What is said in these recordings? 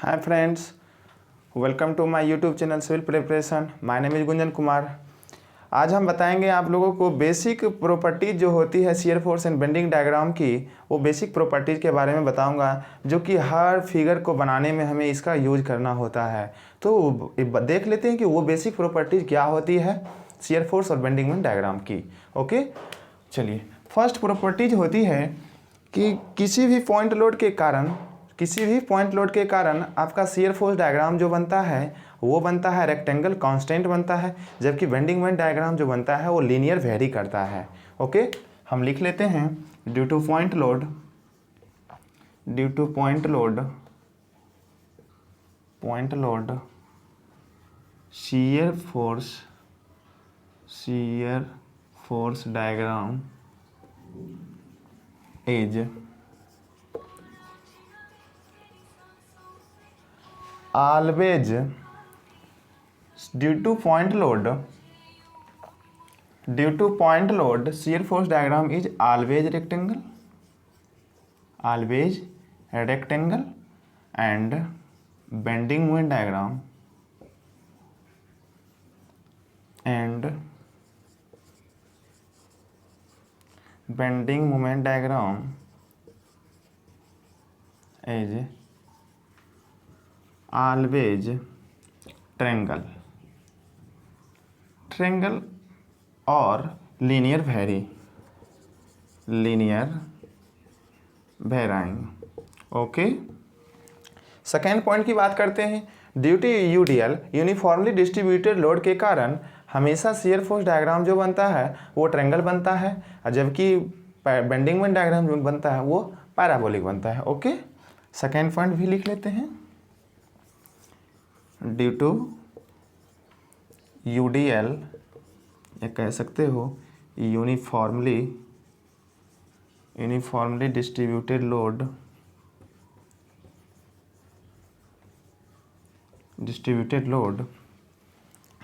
Hi friends, welcome to my YouTube channel civil preparation. My name is Gunjan Kumar. आज हम बताएंगे आप लोगों को बेसिक प्रॉपर्टीज जो होती है shear force and bending diagram की, वो बेसिक प्रॉपर्टीज के बारे में बताऊंगा जो कि हर फिगर को बनाने में हमें इसका यूज करना होता है। तो देख लेते हैं कि वो बेसिक प्रॉपर्टीज क्या होती है शियर फोर्स और बेंडिंग मोमेंट डायग्राम की। ओके, चलिए। फर्स्ट प्रॉपर्टीज होती है कि किसी भी पॉइंट लोड के कारण आपका शियर फोर्स डायग्राम जो बनता है वो बनता है रेक्टेंगल कांस्टेंट बनता है, जबकि बेंडिंग मोमेंट डायग्राम जो बनता है वो लीनियर वेरी करता है। ओके, हम लिख लेते हैं due two point load shear force diagram is always due to point load shear force diagram is always rectangle and bending moment diagram is always triangle और linear varying। Okay, second point की बात करते हैं। Due to UDL uniformly distributed load के कारण हमेशा shear force diagram जो बनता है वो ट्रायंगल बनता है, जबकि बेंडिंग मोमेंट डायग्राम जो बनता है वो पैराबोलिक बनता है। ओके, सेकेंड पॉइंट भी लिख लेते हैं। ड्यू टू यूडीएल या कह सकते हो uniformly distributed load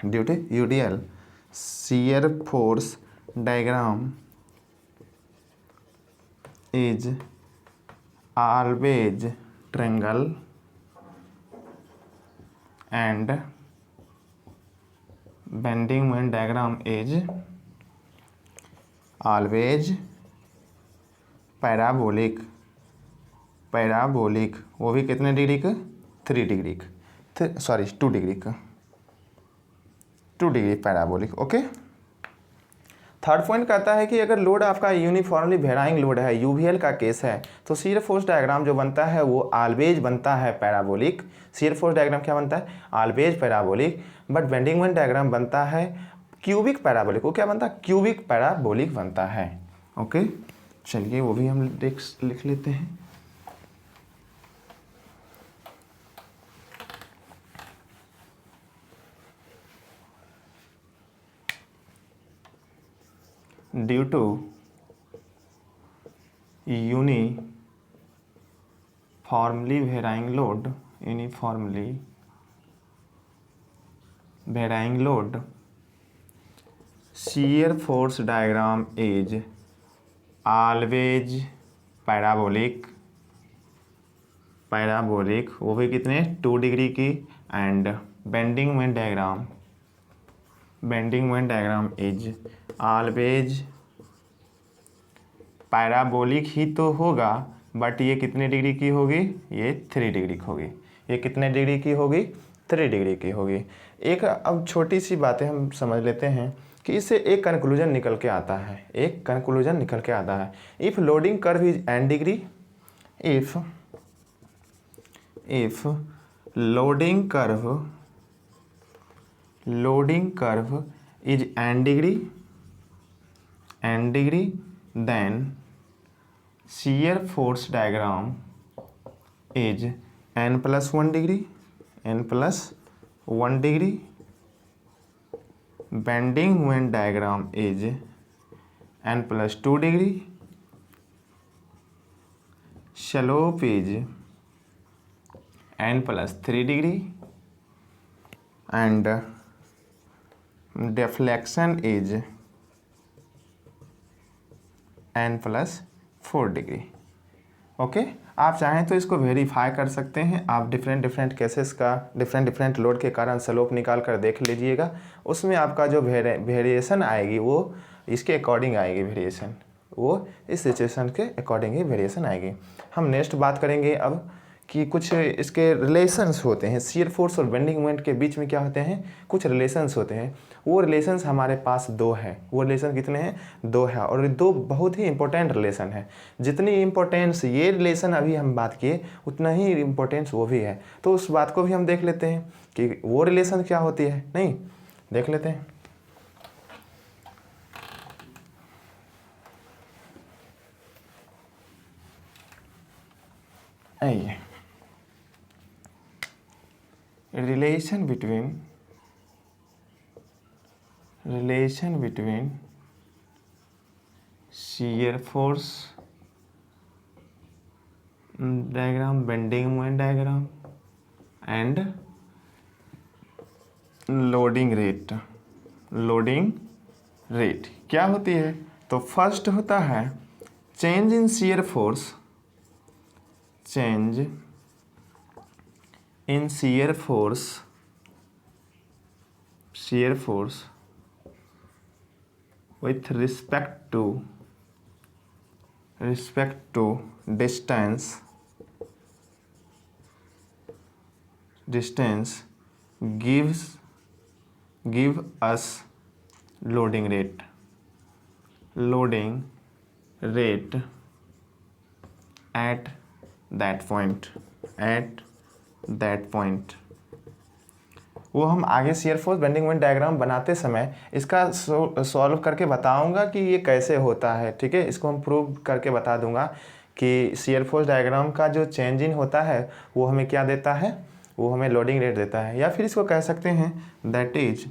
due to UDL shear force diagram is always triangle and bending moment diagram is always parabolic. वो भी कितने डिग्री का? 2 degree parabolic. Okay, third point कहता है कि अगर लोड आपका यूनिफॉर्मली वेराइंग लोड है, यूवीएल का केस है, तो शियर फोर्स डायग्राम जो बनता है वो ऑलवेज बनता है पैराबोलिक। शियर फोर्स डायग्राम क्या बनता है? Always parabolic. But bending moment diagram बनता है क्यूबिक पैराबोलिक। वो क्या बनता है? क्यूबिक पैराबोलिक बनता है। ओके, चलिए वो भी हम लिख लेते हैं। Due to uniformly varying load shear force diagram is always parabolic. वो भी कितने? 2 डिग्री की। And bending moment diagram is always parabolic ही तो होगा, बट ये कितने डिग्री की होगी? ये 3 डिग्री की होगी। ये कितने डिग्री की होगी? 3 डिग्री की होगी। एक अब छोटी सी बातें हम समझ लेते हैं कि इससे एक कंक्लूजन निकल के आता है। If loading curve is n degree, if loading curve is n degree then shear force diagram is n plus 1 degree bending moment diagram is n plus 2 degree slope is n plus 3 degree and deflection is n plus 4 degree. Okay, आप चाहें तो इसको verify कर सकते हैं। आप different cases का different load के कारण स्लोप निकाल कर देख लीजिएगा। उसमें आपका जो वेरिएशन आएगी वो इसके अकॉर्डिंग आएगी, वेरिएशन वो इस सिचुएशन के अकॉर्डिंग ही वेरिएशन आएगी। हम नेक्स्ट बात करेंगे अब कि कुछ इसके रिलेशंस होते हैं, शियर फोर्स और बेंडिंग मोमेंट के बीच में क्या होते हैं, कुछ रिलेशंस होते हैं। वो रिलेशंस हमारे पास 2 हैं। वो रिलेशन कितने हैं, 2 है, और 2 बहुत ही इंपॉर्टेंट रिलेशन है। जितनी इंपॉर्टेंस ये रिलेशन अभी हम बात किए उतना ही इंपॉर्टेंस वो भी है। तो उस बात को भी हम देख लेते हैं कि वो रिलेशन क्या होती है, नहीं देख लेते हैं। आइए, relation between shear force diagram, bending moment diagram and loading rate क्या होती है। तो फर्स्ट होता है change in shear force, change in shear force with respect to distance give us loading rate at that point। वो हम आगे shear force bending moment diagram बनाते समय इसका सॉल्व करके बताऊंगा कि ये कैसे होता है, ठीक है। इसको हम प्रूव करके बता दूंगा कि शियर फोर्स डायग्राम का जो चेंज इन होता है वो हमें क्या देता है, वो हमें लोडिंग रेट देता है। या फिर इसको कह सकते हैं that is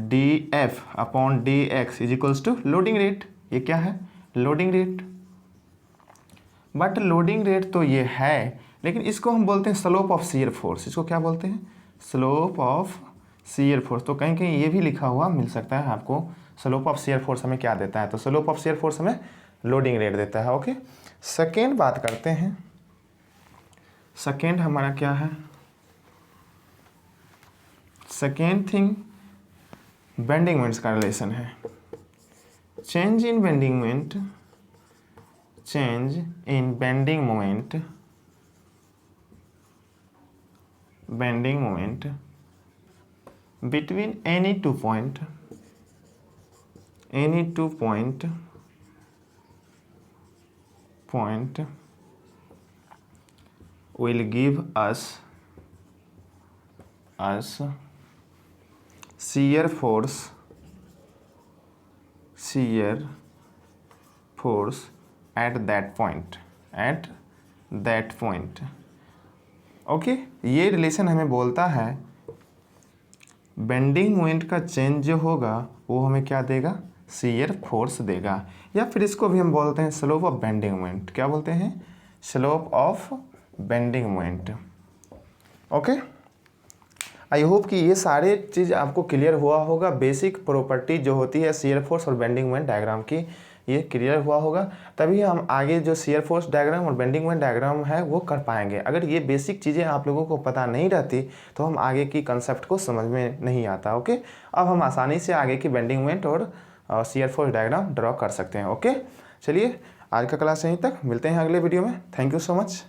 dF/dx is equals to loading rate. ये क्या है, loading rate. But loading rate तो ये है, लेकिन इसको हम बोलते हैं स्लोप ऑफ शियर फोर्स। इसको क्या बोलते हैं, स्लोप ऑफ शियर फोर्स। तो कहीं कहीं ये भी लिखा हुआ मिल सकता है आपको, स्लोप ऑफ शियर फोर्स हमें क्या देता है, तो स्लोप ऑफ शियर फोर्स हमें लोडिंग रेट देता है। ओके, सेकेंड बात करते हैं। सेकेंड हमारा क्या है, सेकेंड थिंग बेंडिंग मोमेंट्स का रिलेशन है। Change in bending moment between any two point will give us shear force at that point। Okay, ये रिलेशन हमें बोलता है बेंडिंग मोमेंट का चेंज जो होगा वो हमें क्या देगा, शियर फोर्स देगा। या फिर इसको भी हम बोलते हैं स्लोप ऑफ बेंडिंग मोमेंट। क्या बोलते हैं, slope of bending moment. Okay, I hope कि ये सारे चीज़ आपको क्लियर हुआ होगा। बेसिक प्रॉपर्टी जो होती है शियर फोर्स और बेंडिंग मोमेंट डायग्राम की, ये क्लियर हुआ होगा, तभी हम आगे जो शियर फोर्स डायग्राम और बेंडिंग मोमेंट डायग्राम है वो कर पाएंगे। अगर ये बेसिक चीज़ें आप लोगों को पता नहीं रहती तो हम आगे की कंसेप्ट को समझ में नहीं आता। ओके, अब हम आसानी से आगे की बेंडिंग मोमेंट और शियर फोर्स डायग्राम ड्रॉ कर सकते हैं। ओके, चलिए आज का क्लास यहीं तक, मिलते हैं अगले वीडियो में। Thank you so much.